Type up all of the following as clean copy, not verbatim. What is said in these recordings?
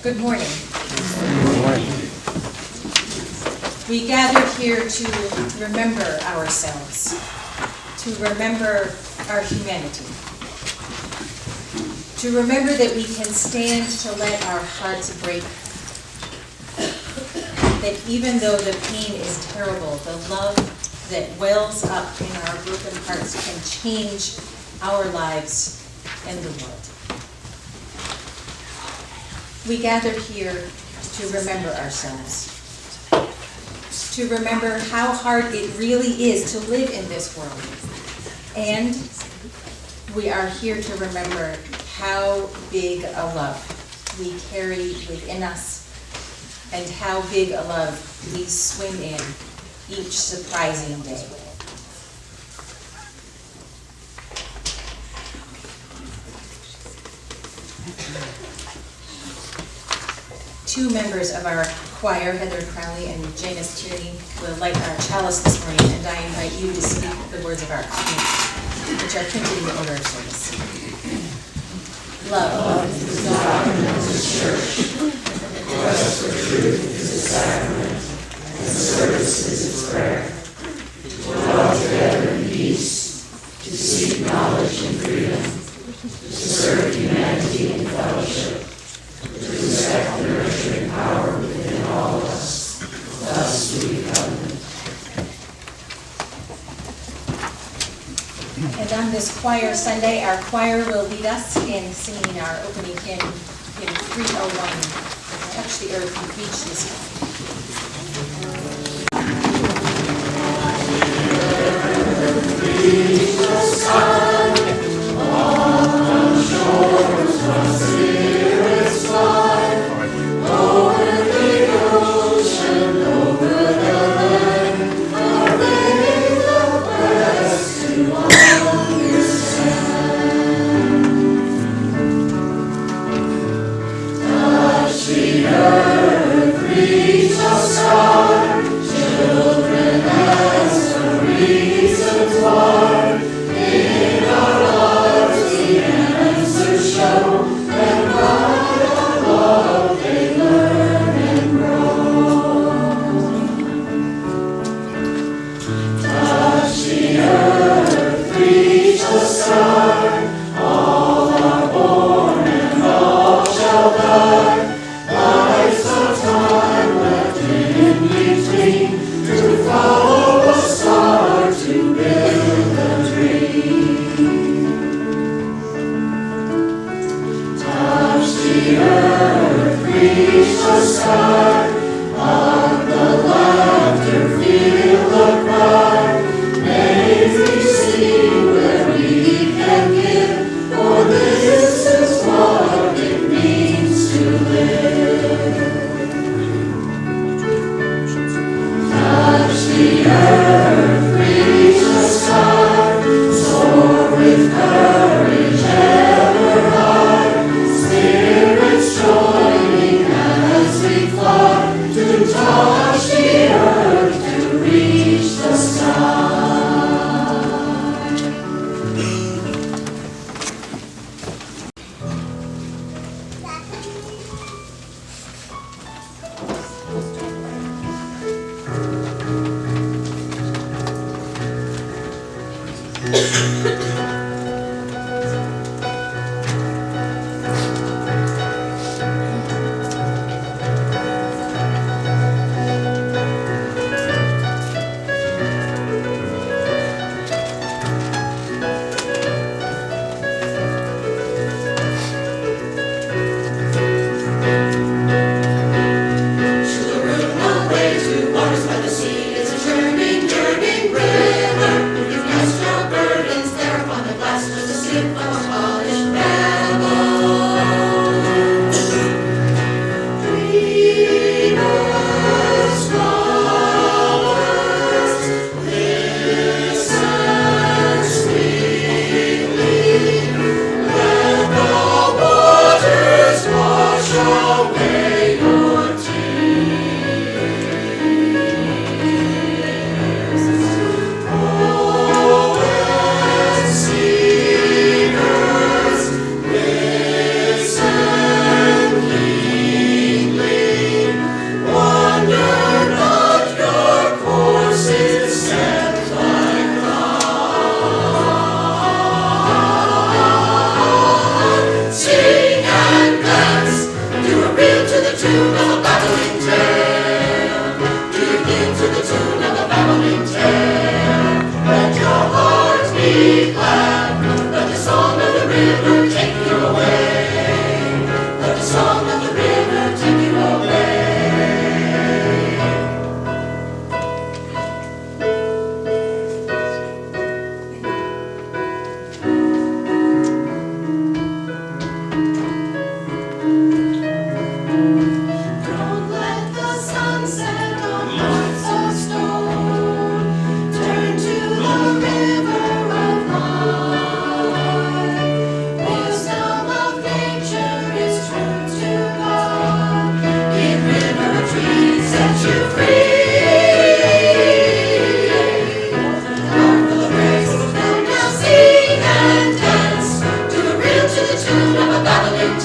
Good morning. We gathered here to remember ourselves, to remember our humanity, to remember that we can stand to let our hearts break, that even though the pain is terrible, the love that wells up in our broken hearts can change our lives and the world. We gathered here to remember ourselves, to remember how hard it really is to live in this world. And we are here to remember how big a love we carry within us and how big a love we swim in each surprising day. Two members of our choir, Heather Crowley and Janice Tierney, will light our chalice this morning, and I invite you to speak the words of our covenant, which are printed in the order of service. Love is the doctrine of the church. Quest for truth is its sacrament, and service is its prayer. To dwell together in peace, to seek knowledge and freedom, to serve humanity in fellowship, to respect the nurturing power within all of us, thus do we covenant. And on this choir Sunday, our choir will lead us in singing our opening hymn in 301, Touch the Earth and Reach the Sky. Reach the sky, on the shores of Spirit's fly, over the ocean, over the land, away the west to understand. Touch the earth, reach the sky, children as the reasons why. In our lives the answers show, and by our love they learn and grow. Touch the earth, reach the sky, all are born and all shall die. Life's a time left in between, to follow a star, to build a dream. Touch the earth, reach the sky, on the laughter feel the cry. May we see where we can give, for this is what it means to live. Touch the earth, reach the sky, soar with courage ever high. Spirits joining as we fly,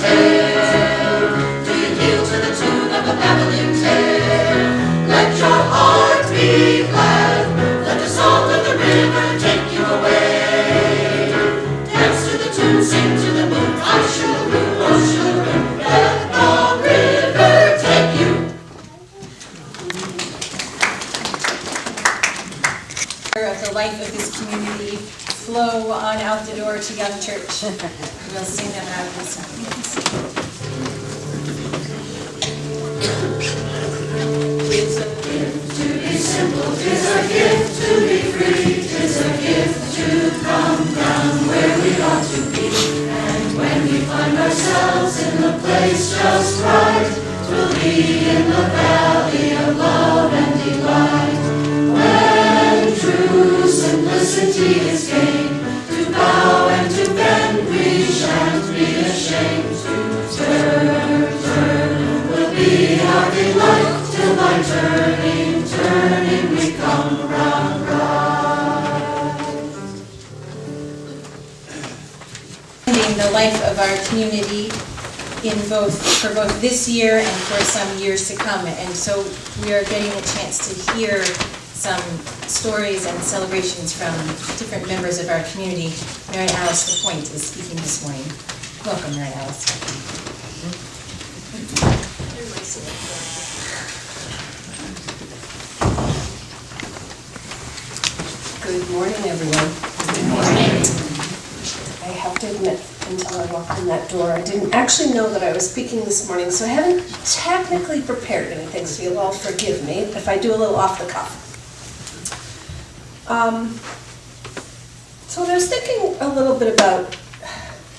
tale? Do you kneel to the tune of a babbling tale? Let your heart be glad. Let the song of the river take you away. Dance to the tune, sing to the moon. Oshaloo, oshaloo, let the river take you. Of the life of this community flow on out the door to Young Church. We'll sing them out of this song. It's a gift to be simple, it's a gift to be free, it's a gift to come down where we ought to be. And when we find ourselves in the place just right, we'll be in the valley of love and delight. When true simplicity is gained, to bow and to bend we shan't be ashamed. To turn will be our delight, till by turning we come round right. The life of our community for both this year and for some years to come. And so we are getting a chance to hear some stories and celebrations from different members of our community. Mary Alice Lapoint is speaking this morning. Welcome, Mary Alice. Good morning, everyone. Good morning. I have to admit, until I walked in that door, I didn't actually know that I was speaking this morning, so I haven't technically prepared anything, so you'll all forgive me if I do a little off the cuff. So when I was thinking a little bit about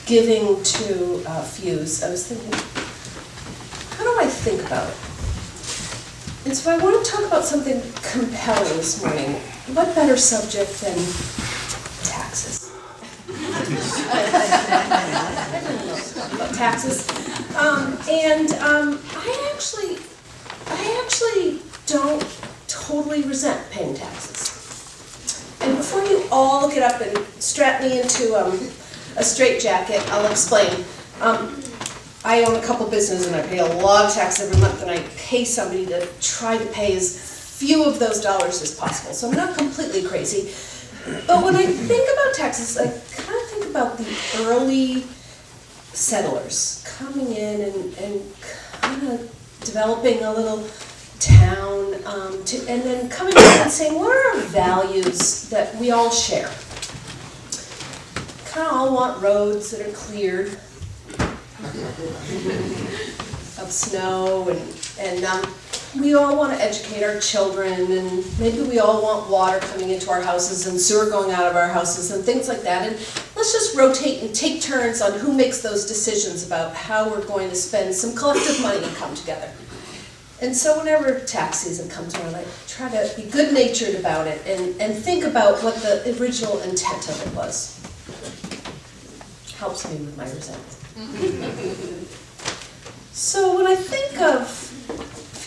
giving to FUUSE, I was thinking, how do I think about it? And so I want to talk about something compelling this morning. What better subject than taxes? I didn't know about taxes. I actually don't totally resent paying taxes. And before you all get up and strap me into a straitjacket, I'll explain. I own a couple businesses and I pay a lot of tax every month, and I pay somebody to try to pay as few of those dollars as possible. So I'm not completely crazy. But when I think about taxes, I kind of think about the early settlers coming in and kind of developing a little town, and then coming in and saying, what are our values that we all share? Kind of all want roads that are cleared of snow, and we all want to educate our children, and maybe we all want water coming into our houses and sewer going out of our houses and things like that. And let's just rotate and take turns on who makes those decisions about how we're going to spend some collective money and come together. And so whenever tax season comes around, I try to be good-natured about it and think about what the original intent of it was. Helps me with my resentment. So when I think of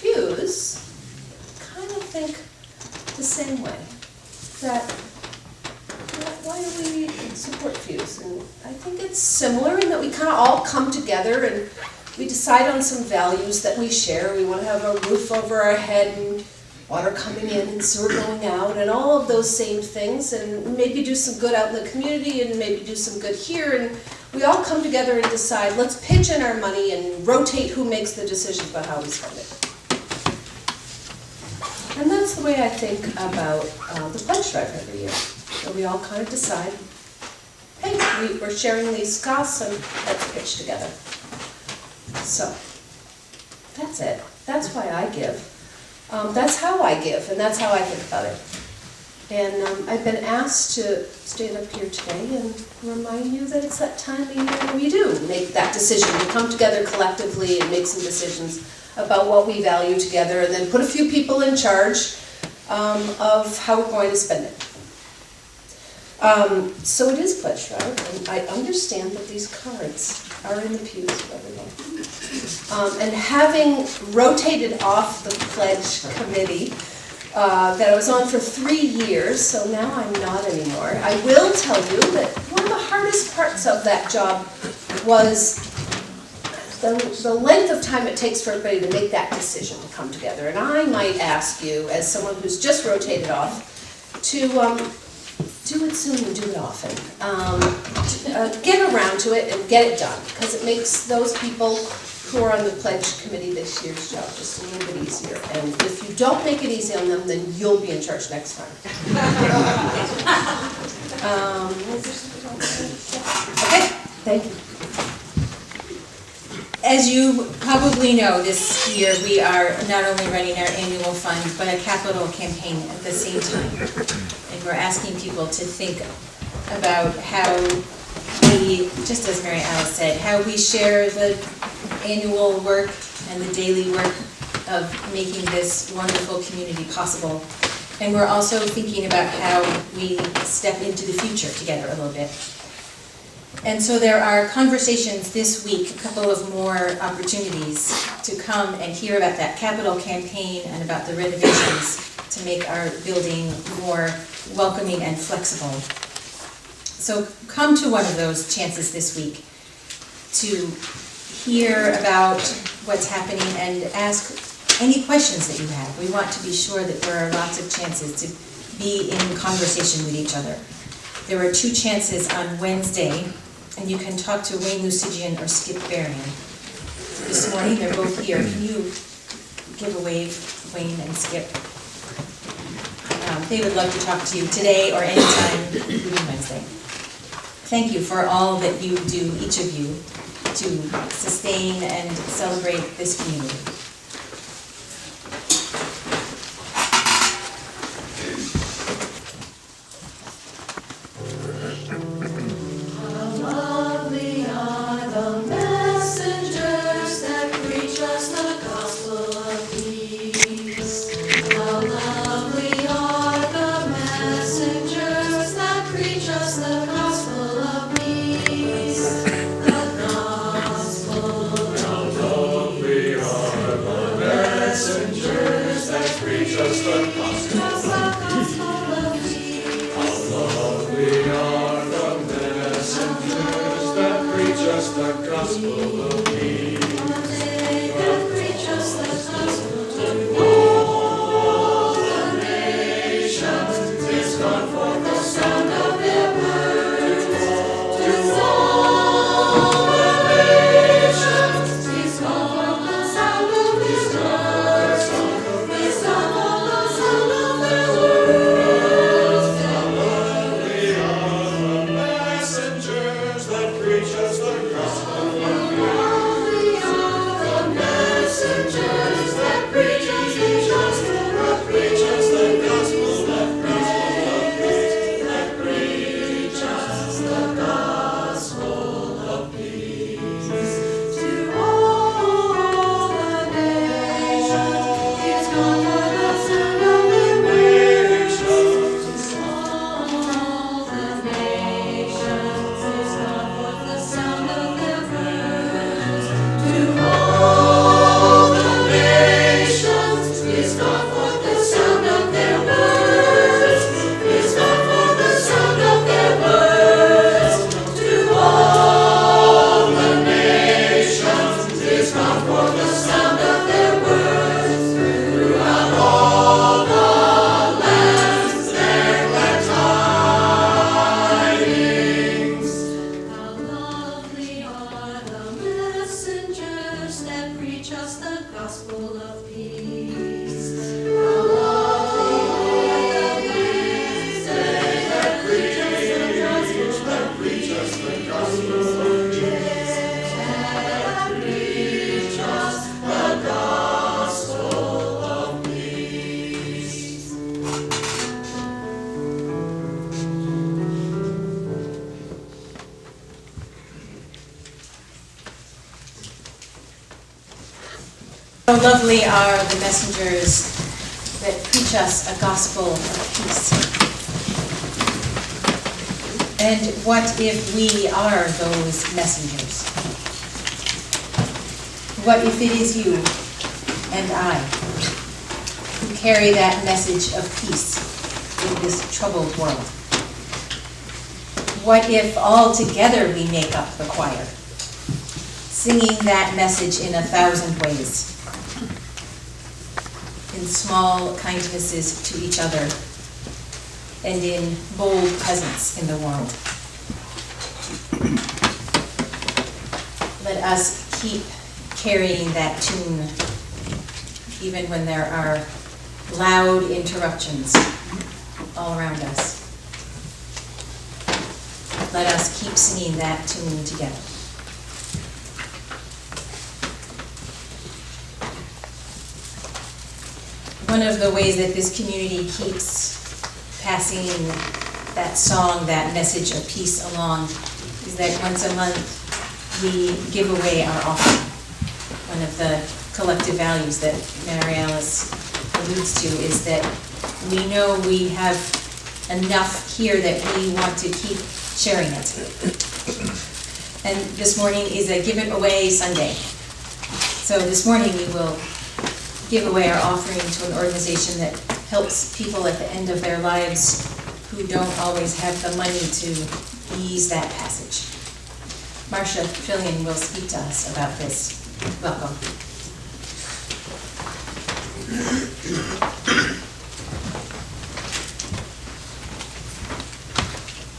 FUUSE, I kind of think the same way. That why do we support FUUSE? And I think it's similar in that we kind of all come together and we decide on some values that we share. We want to have a roof over our head and water coming in and sewer going out and all of those same things, and maybe do some good out in the community and maybe do some good here. And we all come together and decide, let's pitch in our money and rotate who makes the decisions about how we spend it. And that's the way I think about the pledge drive every year. So we all kind of decide, hey, we're sharing these costs and let's pitch together. So that's it. That's why I give. That's how I give, and that's how I think about it. And I've been asked to stand up here today and remind you that it's that time of year when we do make that decision. We come together collectively and make some decisions about what we value together, and then put a few people in charge of how we're going to spend it. So it is pledge drive, and I understand that these cards are in the pews for everyone. And having rotated off the pledge committee that I was on for 3 years, so now I'm not anymore, I will tell you that one of the hardest parts of that job was the length of time it takes for everybody to make that decision to come together. And I might ask you, as someone who's just rotated off, to do it soon and do it often. Get around to it and get it done, because it makes those people who are on the pledge committee this year's job just a little bit easier. And if you don't make it easy on them, then you'll be in charge next time. Okay, thank you. As you probably know, this year we are not only running our annual fund, but a capital campaign at the same time. And we're asking people to think about how we, just as Mary Alice said, how we share the annual work and the daily work of making this wonderful community possible. And we're also thinking about how we step into the future together a little bit. And so there are conversations this week, a couple of more opportunities to come and hear about that capital campaign and about the renovations to make our building more welcoming and flexible. So come to one of those chances this week to hear about what's happening and ask any questions that you have. We want to be sure that there are lots of chances to be in conversation with each other. There are 2 chances on Wednesday, and you can talk to Wayne Lucidian or Skip Barian. This morning, they're both here. Can you give a wave, Wayne and Skip? They would love to talk to you today or anytime, including Wednesday. Thank you for all that you do, each of you, to sustain and celebrate this community. How lovely are the messengers that preach us a gospel of peace. And what if we are those messengers? What if it is you and I who carry that message of peace in this troubled world? What if all together we make up the choir, singing that message in 1,000 ways, in small kindnesses to each other, and in bold presence in the world. Let us keep carrying that tune, even when there are loud interruptions all around us. Let us keep singing that tune together. One of the ways that this community keeps passing that song, that message of peace along, is that once a month we give away our offering. One of the collective values that Mary Alice alludes to is that we know we have enough here that we want to keep sharing it. And this morning is a Give It Away Sunday. So this morning we will give away our offering to an organization that helps people at the end of their lives who don't always have the money to ease that passage. Marsha Filion will speak to us about this. Welcome.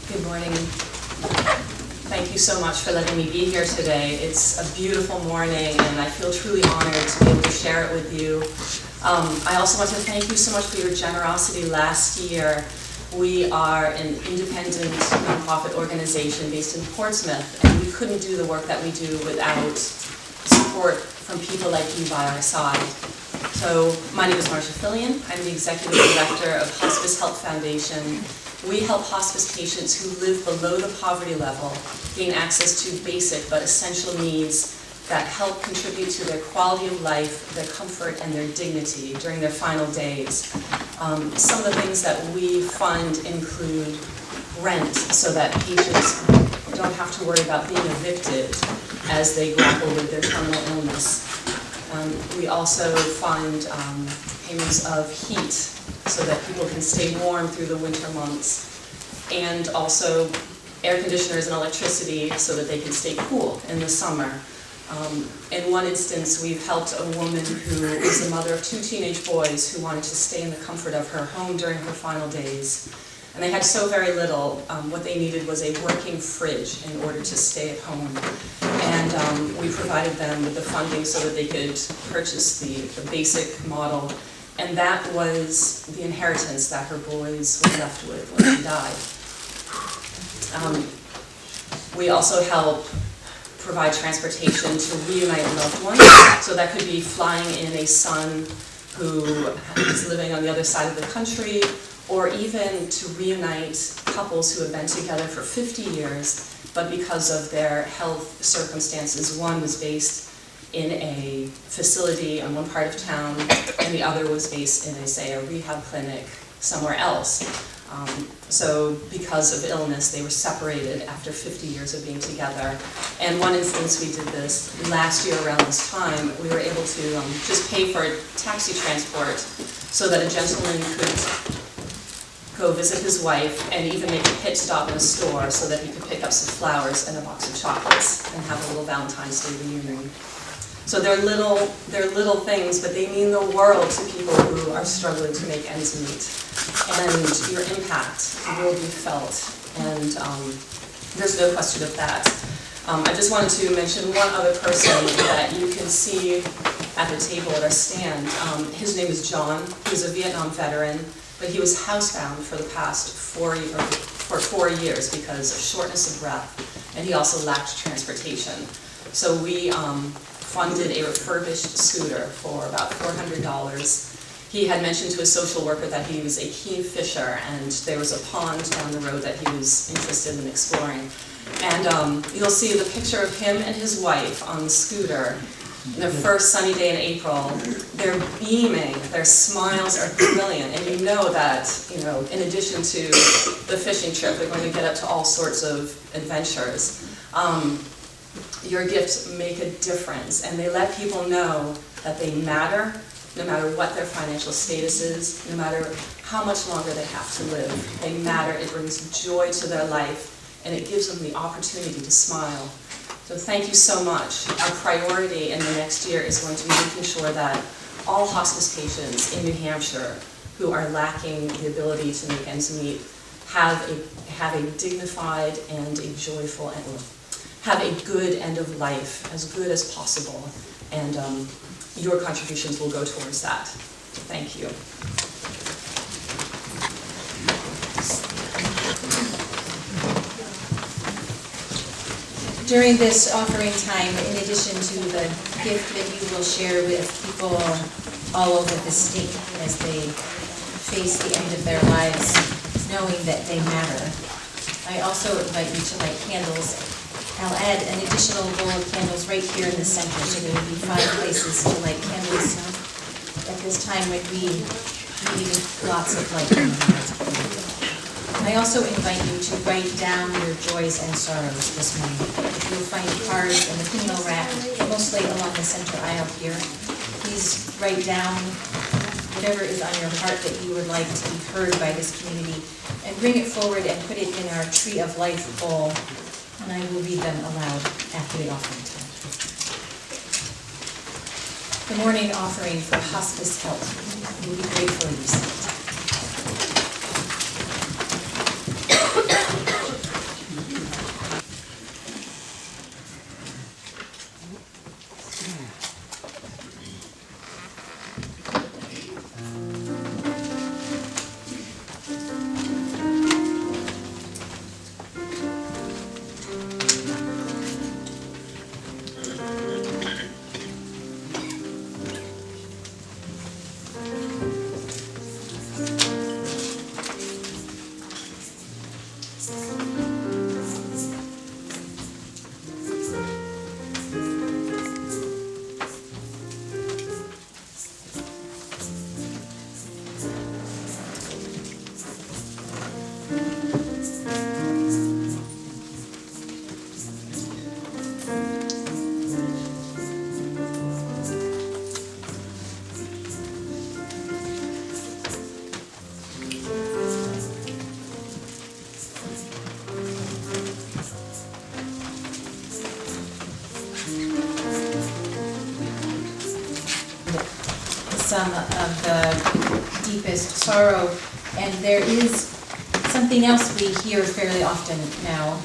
Good morning. Thank you so much for letting me be here today. It's a beautiful morning and I feel truly honored to be able to share it with you. I also want to thank you so much for your generosity last year. We are an independent nonprofit organization based in Portsmouth, and we couldn't do the work that we do without support from people like you by our side. So my name is Marsha Filion. I'm the Executive Director of Hospice Health Foundation. We help hospice patients who live below the poverty level gain access to basic but essential needs that help contribute to their quality of life, their comfort, and their dignity during their final days. Some of the things that we fund include rent, so that patients don't have to worry about being evicted as they grapple with their terminal illness. We also fund payments of heat, so that people can stay warm through the winter months, and also air conditioners and electricity so that they can stay cool in the summer. In one instance, we've helped a woman who is the mother of 2 teenage boys who wanted to stay in the comfort of her home during her final days. And they had so very little. What they needed was a working fridge in order to stay at home. And we provided them with the funding so that they could purchase the basic model. And that was the inheritance that her boys were left with when she died. We also help provide transportation to reunite loved ones. So that could be flying in a son who is living on the other side of the country, or even to reunite couples who have been together for 50 years, but because of their health circumstances, one was based in a facility in one part of town, and the other was based in, say, a rehab clinic somewhere else. So because of illness, they were separated after 50 years of being together. And one instance we did this last year around this time, we were able to just pay for taxi transport so that a gentleman could go visit his wife and even make a pit stop in a store so that he could pick up some flowers and a box of chocolates and have a little Valentine's Day reunion. So they're little things, but they mean the world to people who are struggling to make ends meet. And your impact will be felt, and there's no question of that. I just wanted to mention one other person that you can see at the table at our stand. His name is John. He was a Vietnam veteran, but he was housebound for the past 4 years because of shortness of breath, and he also lacked transportation. So we funded a refurbished scooter for about $400. He had mentioned to a social worker that he was a keen fisher, and there was a pond down the road that he was interested in exploring. And you'll see the picture of him and his wife on the scooter. Their first sunny day in April. They're beaming, their smiles are brilliant, and you know that, in addition to the fishing trip, they're going to get up to all sorts of adventures. Your gifts make a difference, and they let people know that they matter, no matter what their financial status is, no matter how much longer they have to live. They matter, it brings joy to their life, and it gives them the opportunity to smile. So thank you so much. Our priority in the next year is going to be making sure that all hospice patients in New Hampshire who are lacking the ability to make ends meet have a dignified and a joyful and have a good end of life, as good as possible, and your contributions will go towards that. Thank you. During this offering time, in addition to the gift that you will share with people all over the state as they face the end of their lives, knowing that they matter, I also invite you to light candles. I'll add an additional bowl of candles right here in the center, so there will be 5 places to light candles at this time when we need lots of light. I also invite you to write down your joys and sorrows this morning. You'll find cards in the communal rack, mostly along the center aisle here. Please write down whatever is on your heart that you would like to be heard by this community, and bring it forward and put it in our Tree of Life bowl, and I will read them aloud after the offering time. The morning offering for hospice help. We'll be grateful you said. Some of the deepest sorrow, and there is something else we hear fairly often now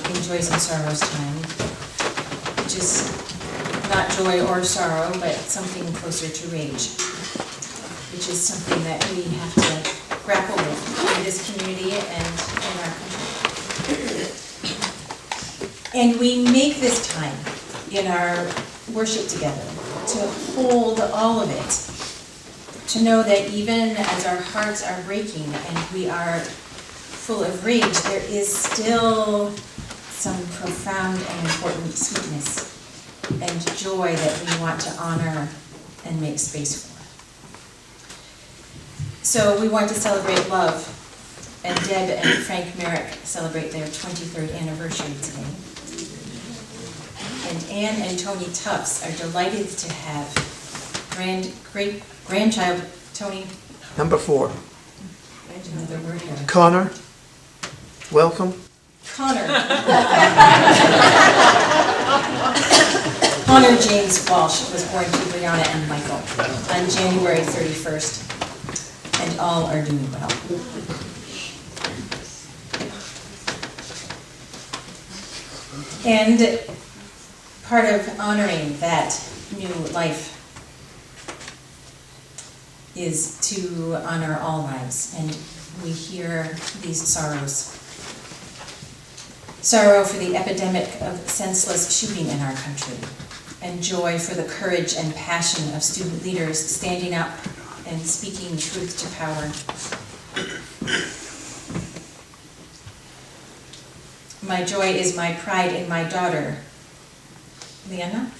in Joys and Sorrows time, which is not joy or sorrow, but something closer to rage, which is something that we have to grapple with in this community and in our country. And we make this time in our worship together to hold all of it, to know that even as our hearts are breaking and we are full of rage, there is still some profound and important sweetness and joy that we want to honor and make space for. So we want to celebrate love, and Deb and Frank Merrick celebrate their 23rd anniversary today. And Anne and Tony Tufts are delighted to have great-grandchild, Tony. Number 4. Another word here. Connor, welcome. Connor. Connor James Walsh was born to Brianna and Michael on January 31st, and all are doing well. And part of honoring that new life is to honor all lives, and we hear these sorrows. Sorrow for the epidemic of senseless shooting in our country, and joy for the courage and passion of student leaders standing up and speaking truth to power. My joy is my pride in my daughter, Linnea,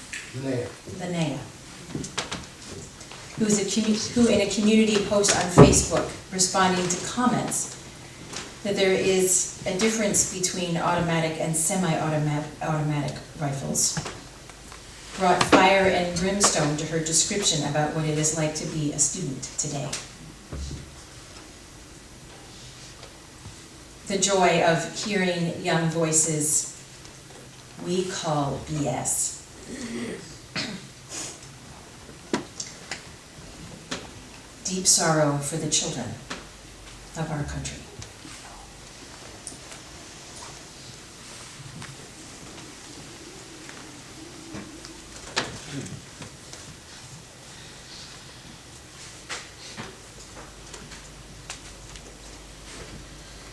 who in a community post on Facebook responding to comments that there is a difference between automatic and semi-automatic rifles, brought fire and brimstone to her description about what it is like to be a student today. The joy of hearing young voices we call BS. Deep sorrow for the children of our country.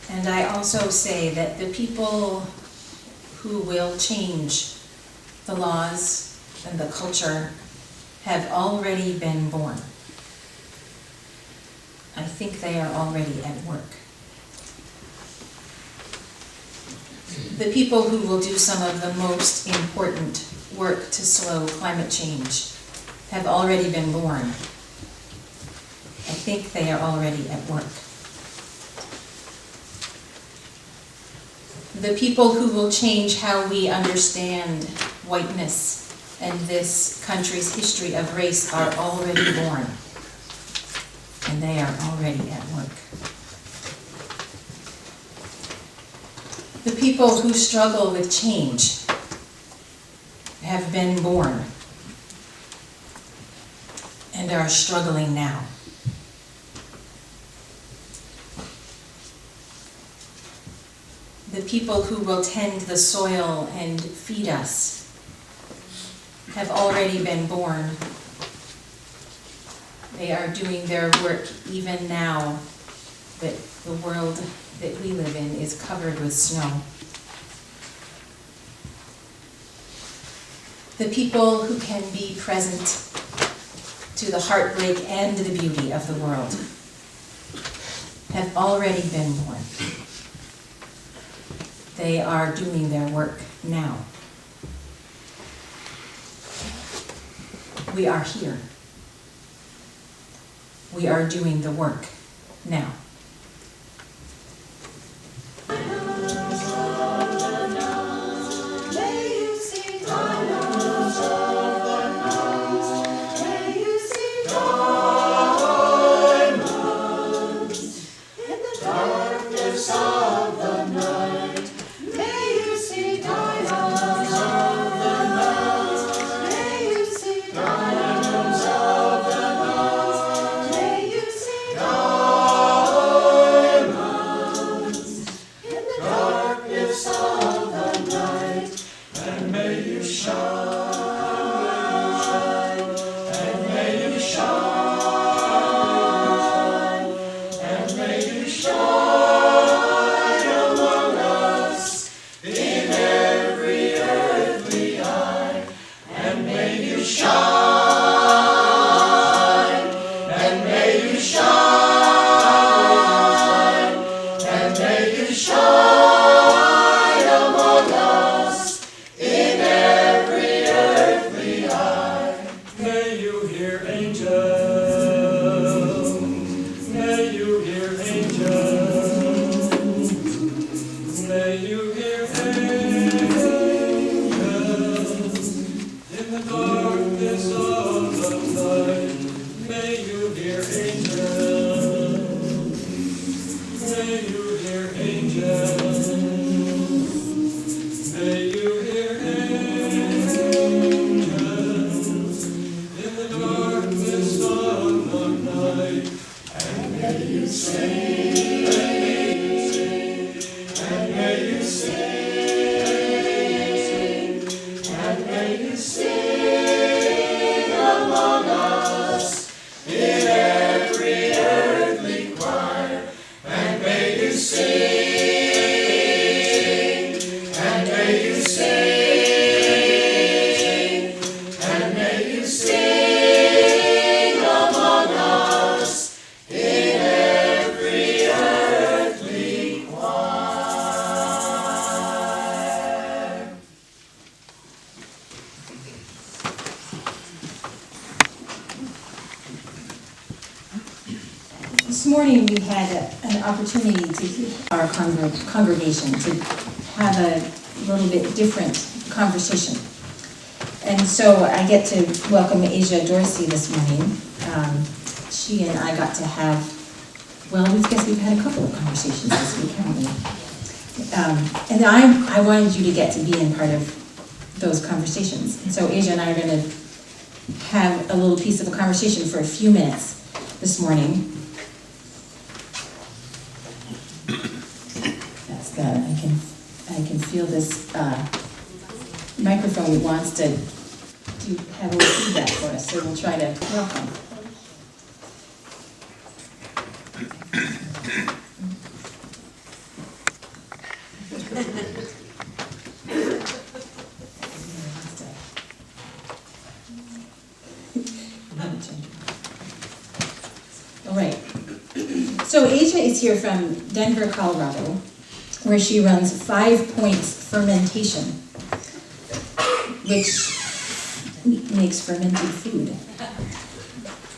And I also say that the people who will change the laws and the culture have already been born. I think they are already at work. The people who will do some of the most important work to slow climate change have already been born. I think they are already at work. The people who will change how we understand whiteness and this country's history of race are already born. And they are already at work. The people who struggle with change have been born and are struggling now. The people who will tend the soil and feed us have already been born. They are doing their work even now that the world that we live in is covered with snow. The people who can be present to the heartbreak and the beauty of the world have already been born. They are doing their work now. We are here. We are doing the work now. This morning we had an opportunity to our congregation to have a little bit different conversation. And so I get to welcome Asia Dorsey this morning. She and I got to have, well, we guess we've had a couple of conversations this week, haven't we? And I wanted you to get to be in part of those conversations. And so Asia and I are going to have a little piece of a conversation for a few minutes this morning. That's good. I can feel this microphone wants to have a little feedback for us, so we'll try to welcome. All right. So Asia is here from Denver, Colorado, where she runs 5 Points Fermentation, which makes fermented food.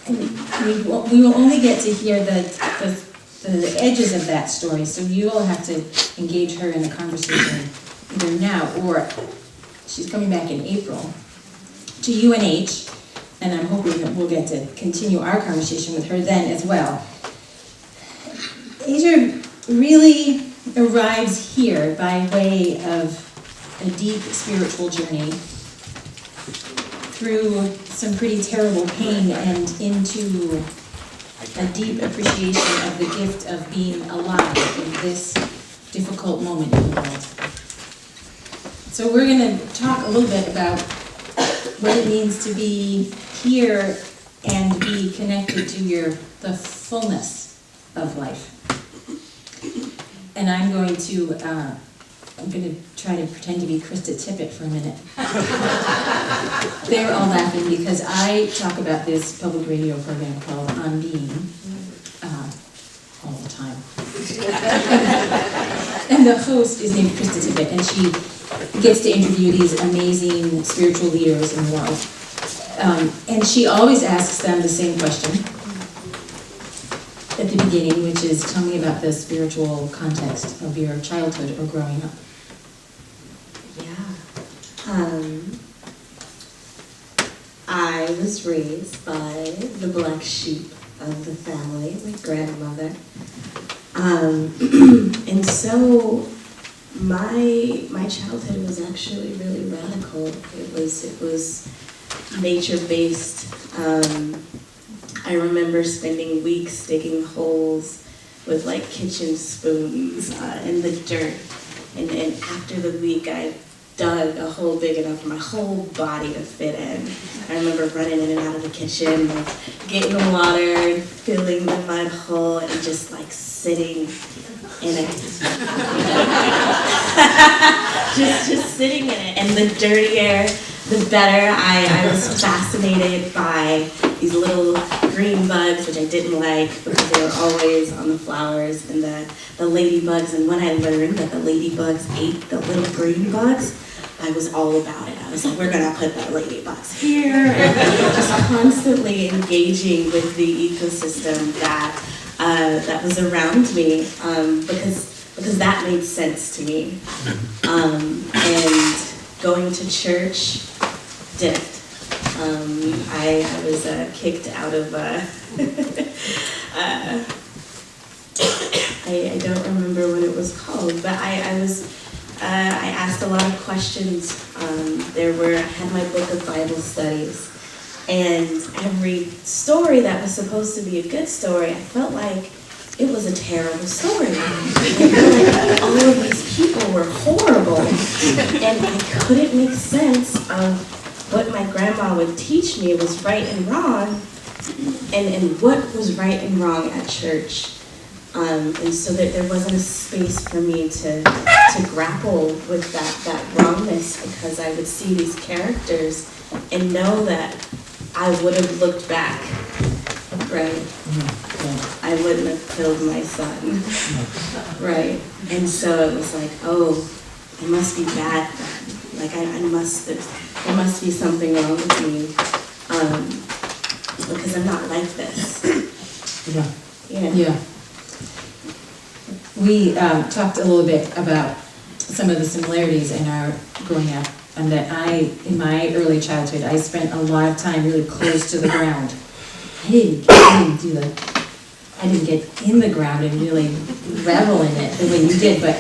And we will only get to hear the edges of that story, so you will have to engage her in the conversation either now or she's coming back in April to UNH, and I'm hoping that we'll get to continue our conversation with her then as well. Asia really arrives here by way of a deep spiritual journey through some pretty terrible pain and into a deep appreciation of the gift of being alive in this difficult moment in the world. So we're going to talk a little bit about what it means to be here and be connected to the fullness of life. And I'm going to try to pretend to be Krista Tippett for a minute. They're all laughing because I talk about this public radio program called On Being all the time. And the host is named Krista Tippett, and she gets to interview these amazing spiritual leaders in the world. And she always asks them the same question at the beginning, which is, tell me about the spiritual context of your childhood or growing up. I was raised by the black sheep of the family, my grandmother. And so my childhood was actually really radical. It was nature-based. I remember spending weeks digging holes with like kitchen spoons in the dirt. And after the week, I dug a hole big enough for my whole body to fit in. I remember running in and out of the kitchen, like getting the water, filling the mud hole, and just like sitting in it. just sitting in it. And the dirtier, the better. I was fascinated by these little green bugs, which I didn't like because they were always on the flowers, and the ladybugs. And when I learned that the ladybugs ate the little green bugs, I was all about it. I was like, we're gonna put the ladybugs here, and just constantly engaging with the ecosystem that was around me, because that made sense to me. And going to church didn't. I was kicked out of. I don't remember what it was called, but I asked a lot of questions. I had my book of Bible studies, and every story that was supposed to be a good story, I felt like it was a terrible story. I felt like all of these people were horrible, and I couldn't make sense of what my grandma would teach me was right and wrong, and what was right and wrong at church. And so that there wasn't a space for me to grapple with that wrongness, because I would see these characters and know that I would have looked back, right? Mm-hmm. I wouldn't have killed my son, right? And so it was like, oh, I must be bad then. Like there must be something wrong with me, because I'm not like this. Yeah. We talked a little bit about some of the similarities in our growing up, and that in my early childhood, I spent a lot of time really close to the ground. I didn't get in the ground and really revel in it the way you did, but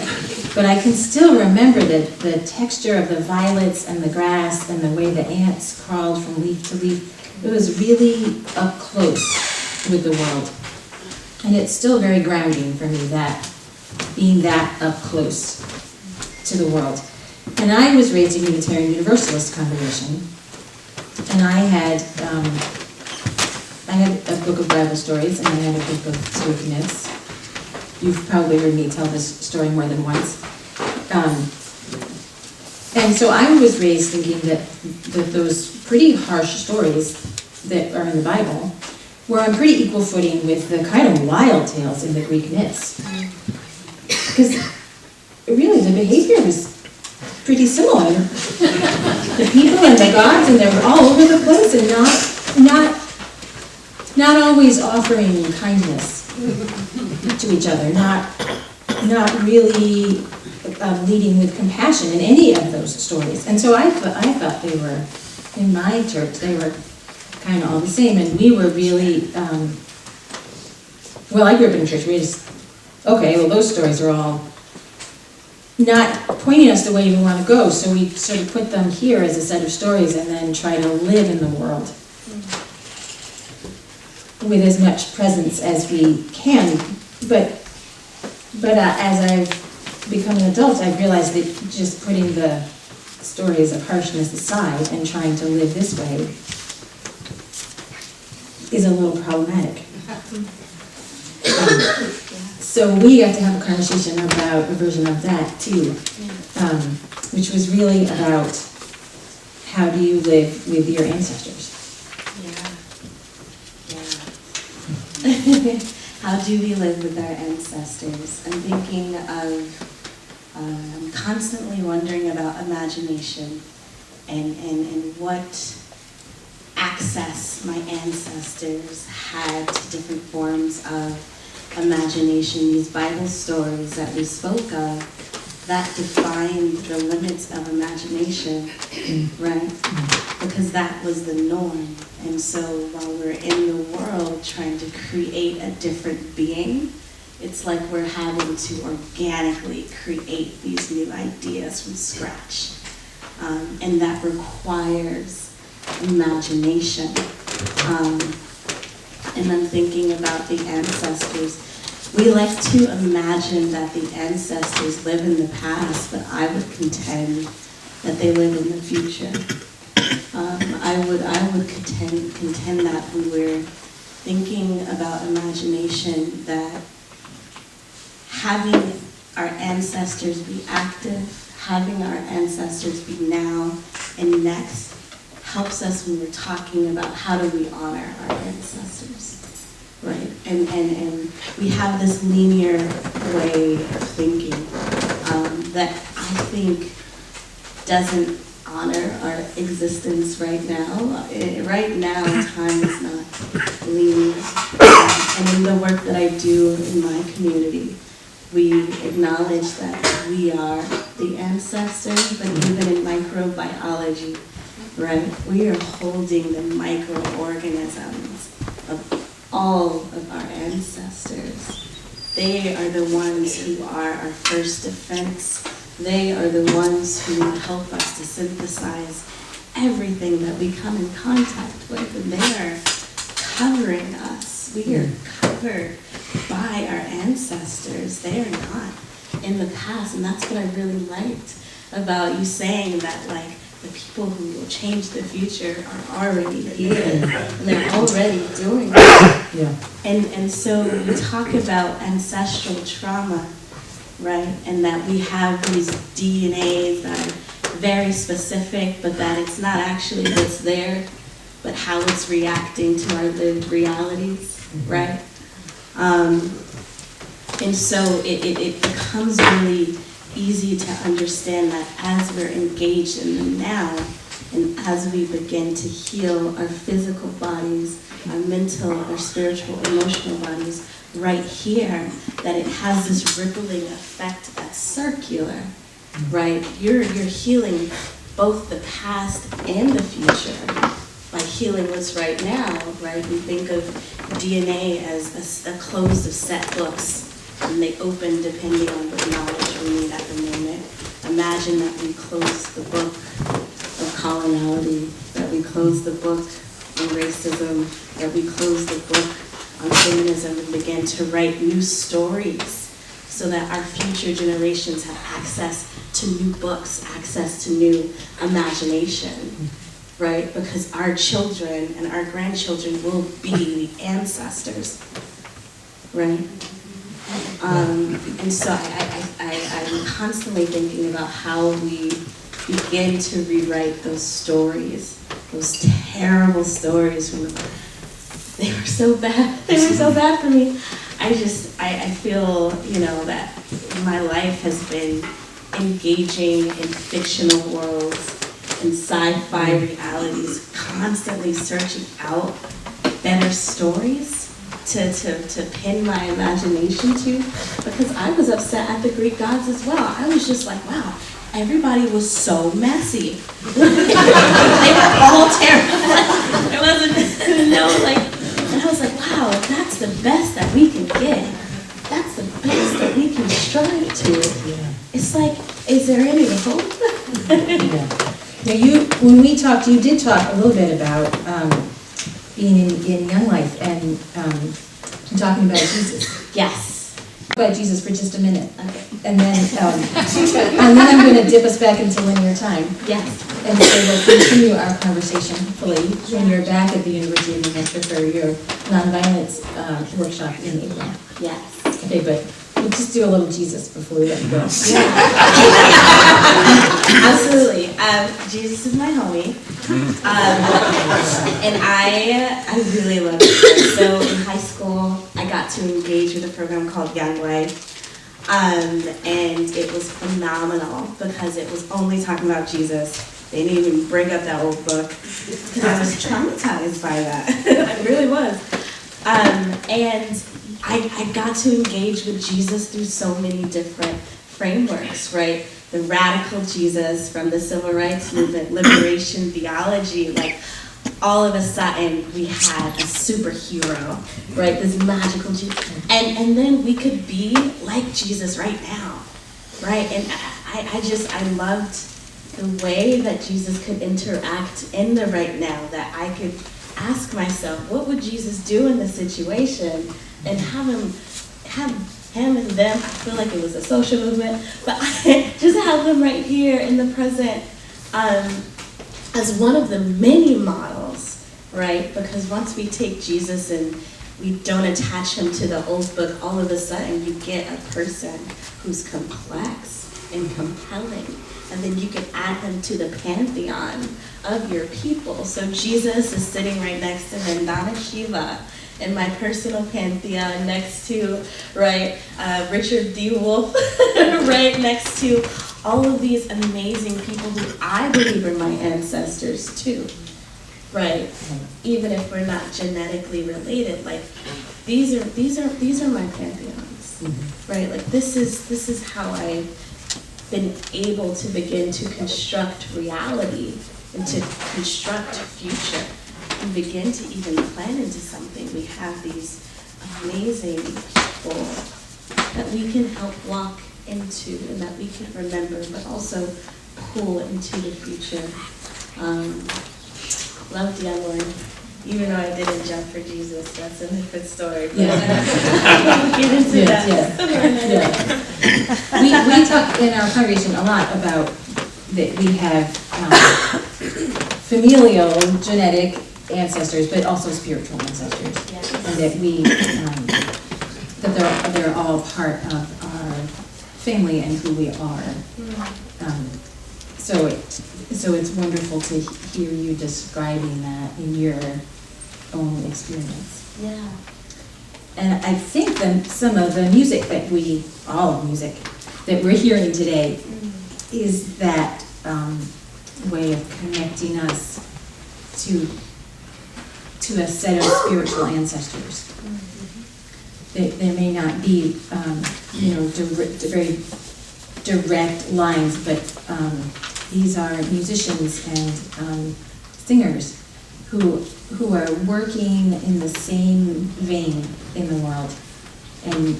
but I can still remember the texture of the violets and the grass and the way the ants crawled from leaf to leaf. It was really up close with the world. And it's still very grounding for me, that being that up close to the world. And I was raised in a Unitarian Universalist congregation, and I had a book of Bible stories, and I had a book of Greek myths. You've probably heard me tell this story more than once. And so I was raised thinking that those pretty harsh stories that are in the Bible were on pretty equal footing with the kind of wild tales in the Greek myths. Because really the behavior was pretty similar. The people and the gods, and they were all over the place, and not always offering kindness to each other, not really leading with compassion in any of those stories. And so I thought they were, in my church, they were kind of all the same, and we were really, well, I grew up in a church, we just, okay, well, those stories are all not pointing us the way we want to go, so we sort of put them here as a set of stories and then try to live in the world with as much presence as we can. But as I've become an adult, I've realized that just putting the stories of harshness aside and trying to live this way is a little problematic. So we got to have a conversation about a version of that too, which was really about how do you live with your ancestors. Yeah. How do we live with our ancestors? I'm thinking of, I'm constantly wondering about imagination and what access my ancestors had to different forms of imagination, these Bible stories that we spoke of, that defined the limits of imagination, right? Because that was the norm. And so while we're in the world trying to create a different being, it's like we're having to organically create these new ideas from scratch. And that requires imagination. And I'm thinking about the ancestors. We like to imagine that the ancestors live in the past, but I would contend that they live in the future. I would contend that when we're thinking about imagination, that having our ancestors be active, having our ancestors be now and next, helps us when we're talking about how do we honor our ancestors, right? And we have this linear way of thinking that I think doesn't honor our existence right now. Right now, time is not linear. And in the work that I do in my community, we acknowledge that we are the ancestors, but even in microbiology, right, we are holding the microorganisms of all of our ancestors. They are the ones who are our first defense. They are the ones who help us to synthesize everything that we come in contact with, and they are covering us. We are covered by our ancestors. They are not in the past, and that's what I really liked about you saying that, like, the people who will change the future are already here, and they're already doing it. Yeah. And so we talk about ancestral trauma, right? And that we have these DNAs that are very specific, but that it's not actually what's there, but how it's reacting to our lived realities, right? And so it becomes really easy to understand that as we're engaged in the now, and as we begin to heal our physical bodies, our mental, our spiritual, emotional bodies, right here, that it has this rippling effect that's circular, right? You're healing both the past and the future by healing what's right now, right? We think of DNA as a closed of set books, and they open depending on what knowledge we need at the moment. Imagine that we close the book of coloniality, that we close the book on racism, that we close the book on feminism and begin to write new stories so that our future generations have access to new books, access to new imagination, right? Because our children and our grandchildren will be the ancestors, right? And so I'm constantly thinking about how we begin to rewrite those stories, those terrible stories from the, they were so bad, they were so bad for me. I feel, you know, that my life has been engaging in fictional worlds and sci-fi realities, constantly searching out better stories to pin my imagination to, because I was upset at the Greek gods as well. I was just like, wow, everybody was so messy. They were all terrible. It wasn't, you know, like, and I was like, wow, if that's the best that we can get, that's the best that we can strive to. It's like, is there any hope? Now when we talked, you did talk a little bit about being in Young Life and talking about Jesus. Yes. About Jesus for just a minute. Okay. And then I'm going to dip us back into linear time. Yes. And so we'll continue our conversation, hopefully, when you're back at the University of New Hampshire for your nonviolence workshop in April. Yes. Okay, but we'll just do a little Jesus before we let you go. Absolutely. Jesus is my homie. And I really love it. So in high school, I got to engage with a program called Young Life. And it was phenomenal because it was only talking about Jesus. They didn't even bring up that old book because I was traumatized by that. I really was. And I got to engage with Jesus through so many different frameworks, right? The radical Jesus from the civil rights movement, liberation theology, like all of a sudden we had a superhero, right? This magical Jesus. And then we could be like Jesus right now, right? And I loved the way that Jesus could interact in the right now, that I could ask myself, what would Jesus do in this situation? And have him and them, I feel like it was a social movement, but just have them right here in the present as one of the many models, right? Because once we take Jesus and we don't attach him to the old book, all of a sudden you get a person who's complex and compelling. And then you can add him to the pantheon of your people. So Jesus is sitting right next to Vandana Shiva in my personal pantheon, next to, right, Richard D. Wolf, right next to all of these amazing people who I believe are my ancestors too, right? Even if we're not genetically related, like these are my pantheons, right? Like this is how I've been able to begin to construct reality and to construct future and begin to even plan into something. We have these amazing people that we can help walk into and that we can remember, but also pull into the future. Loved Young Life, even though I didn't jump for Jesus. That's a different story. Yeah. We'll get into that. We talk in our congregation a lot about that we have familial, genetic ancestors, but also spiritual ancestors, and that we that they're all part of our family and who we are. So it's wonderful to hear you describing that in your own experience. Yeah. And I think that some of the music that all music that we're hearing today is that way of connecting us to a set of spiritual ancestors. There may not be, very direct lines, but these are musicians and singers who are working in the same vein in the world, and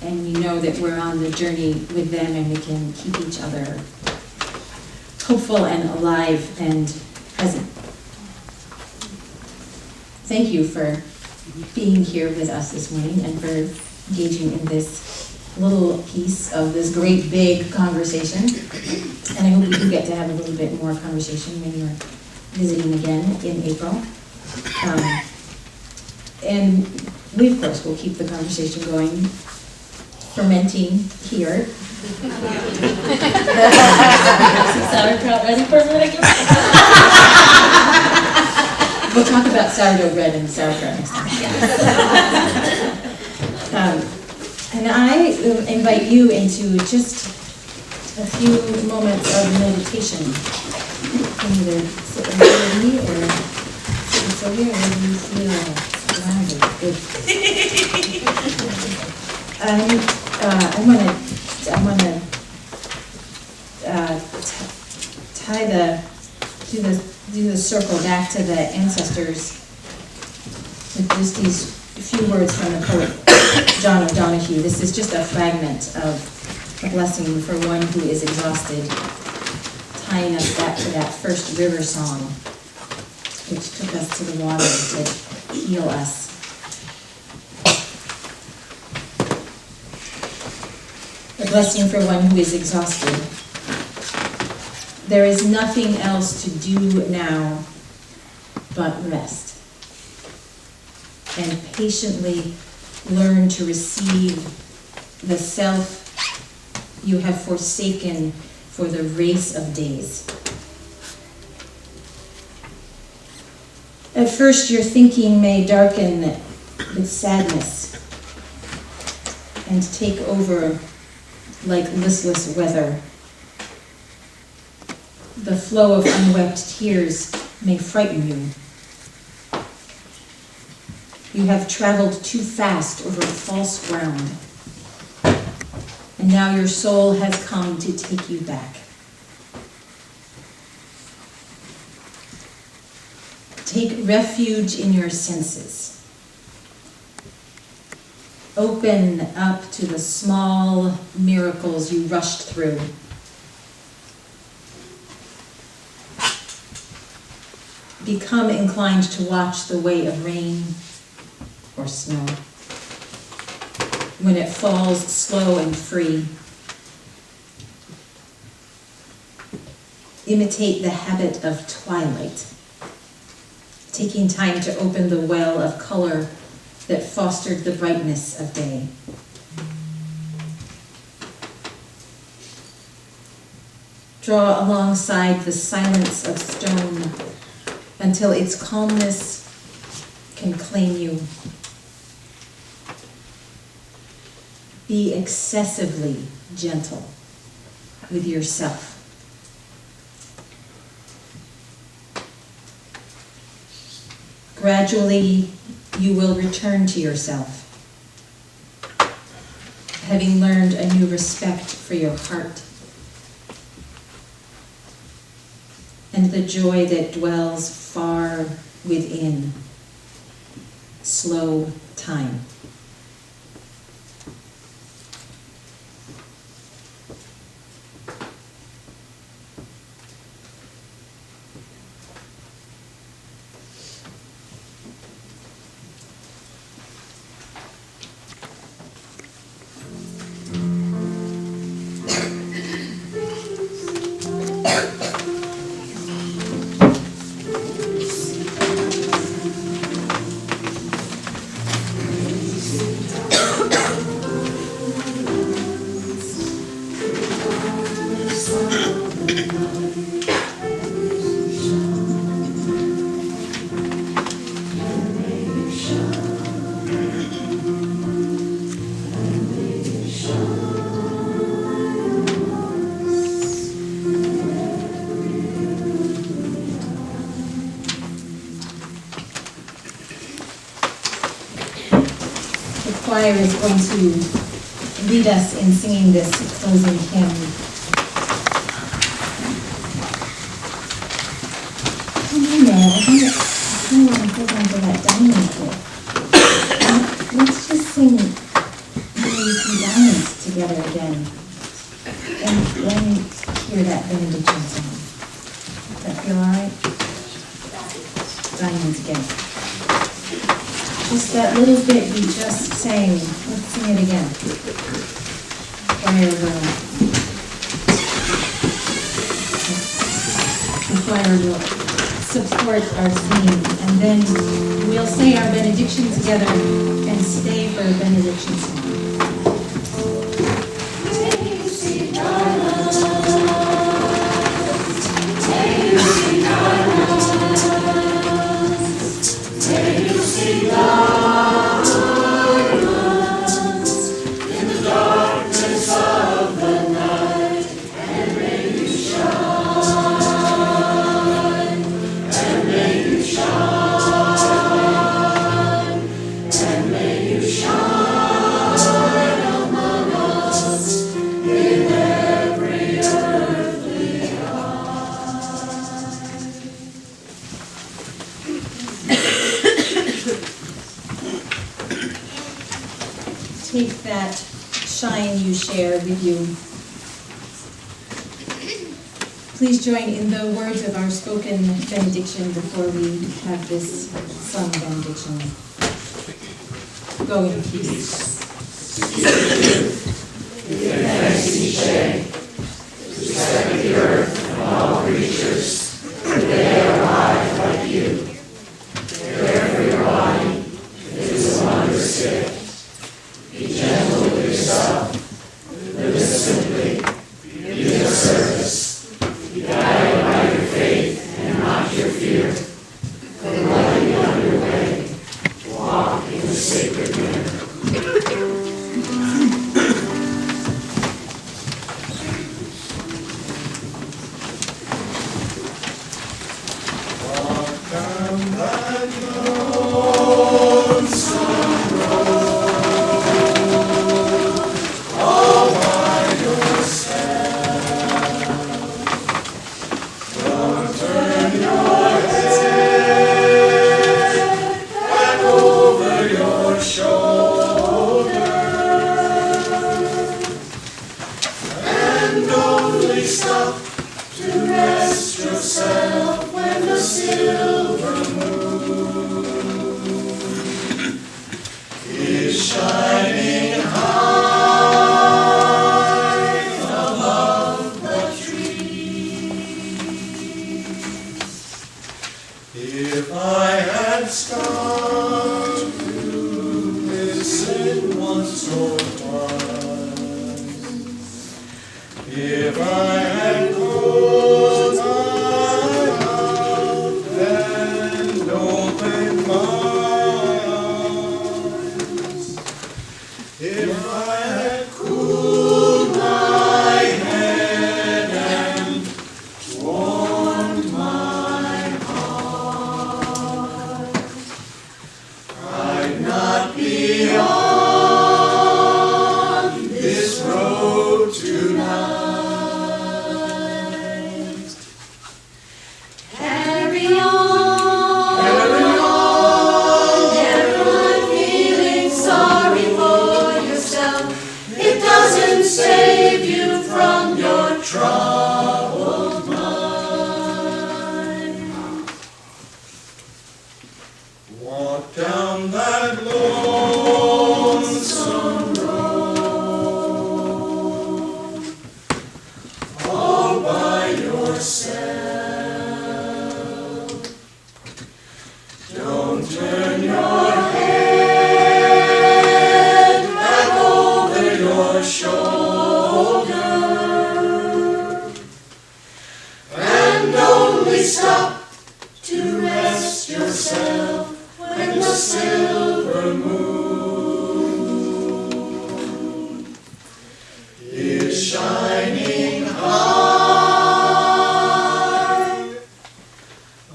and we know that we're on the journey with them, and we can keep each other hopeful and alive and present. Thank you for being here with us this morning and for engaging in this little piece of this great big conversation. And I hope we do get to have a little bit more conversation when you're visiting again in April. And we, of course, will keep the conversation going, fermenting here. Sauerkraut ready for a minute? We'll talk about sourdough bread and sauerkraut next time. And I invite you into just a few moments of meditation. You can either sit right with me or sit with Sylvia, or wherever you feel surrounded. Good. I want to do the circle back to the ancestors with just these few words from the poet John O'Donohue. This is just a fragment of a blessing for one who is exhausted, tying us back to that first river song, which took us to the water to heal us. A blessing for one who is exhausted. There is nothing else to do now but rest, and patiently learn to receive the self you have forsaken for the race of days. At first, your thinking may darken with sadness and take over like listless weather. The flow of unwept tears may frighten you. You have traveled too fast over false ground, and now your soul has come to take you back. Take refuge in your senses. Open up to the small miracles you rushed through. Become inclined to watch the way of rain or snow when it falls slow and free. Imitate the habit of twilight, taking time to open the well of color that fostered the brightness of day. Draw alongside the silence of stone until its calmness can claim you. Be excessively gentle with yourself. Gradually, you will return to yourself, having learned a new respect for your heart and the joy that dwells far within slow time. Choir is going to lead us in singing this closing hymn. Oh man, I kind of want to hold on to that diamond kit. Let's just sing Where You Can Die. together again. And then hear that benediction song. Does that feel all right? Diamonds again. Just that little bit we just sang. Let's sing it again. Choir will. The choir will support our theme, and then we'll say our benediction together and stay for a benediction song. Take that shine you share with you. Please join in the words of our spoken benediction before we have this sung benediction. Go in peace. Give thanks each day to set the earth and all creatures, for they are alive like you. Care for your body, it is a wondrous gift. Be gentle with yourself, live simply, be of service, be guided by your faith and not your fear. Come lightly on your way, walk in the sacred mirror. If I had stopped to listen once or twice, if I had closed my mouth and opened my eyes, if I had cooled my head and warmed my heart, I'd not be on this road tonight. Carry on, never feeling sorry for yourself. It doesn't save you from your troubled mind. Walk down that lonesome road all by yourself. Don't turn your head back over your shoulder, and only stop to rest yourself when the silver moon is shining high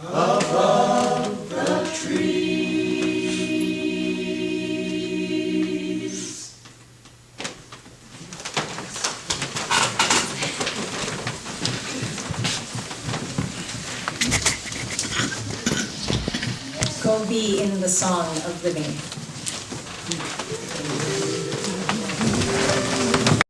above the trees. Go be in the song of living.